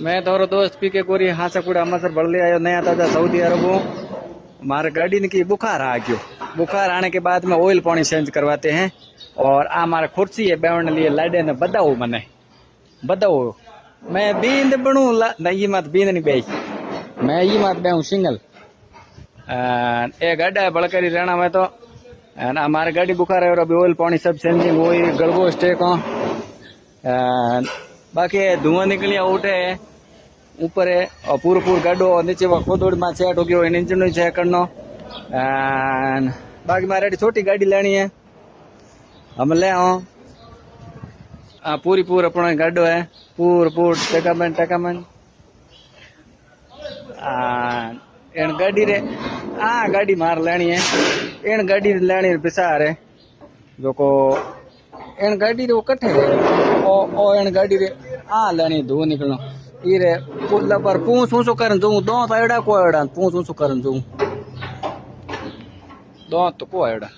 मैं तोरो दोस्त पी के कोरी हासाकुड़ा अमृतसर बढ़ ले आयो नया ताजा सऊदी अरब हूँ। मारे गाड़ी ने की बुखार आ गयो। बुखार आने के बाद में ऑयल पानी चेंज करवाते हैं। और आ मारा कुर्सी है बैठने लिए लाडे ने बताओ मने बताओ मैं बींद बनू नहीं मत बींद नहीं बेच मैं ये मत बेहूँ सिंगल ए गाड़ा बड़करी रहना में तो हमारे गाड़ी बुखार है और अभी ऑयल पानी सब चेंजिंग हुई गड़बो स्टेक हो बाकी धुआं निकलिया उठे ऊपर है और पूरा गाडो नीचे खोदोड़ में सेट हो गयो इंजन चेक करनो बाकी मारे छोटी गाड़ी लेनी है हम ले आओ पूरी अपना गाडो है पूर टकामन एन गाड़ी रे गाड़ी मार लेनी है एन गाड़ी लेनी पिसार है जो को एन गाड़ी रे वो कट्ठे ओ एन गाड़ी रे लेनी धो निकलनो ई रे पुल्ला पर पूछ ऊंचो करन जो दो तो एड़ा को एड़ा पूछ ऊंचो करन जो दो तो को एड़ा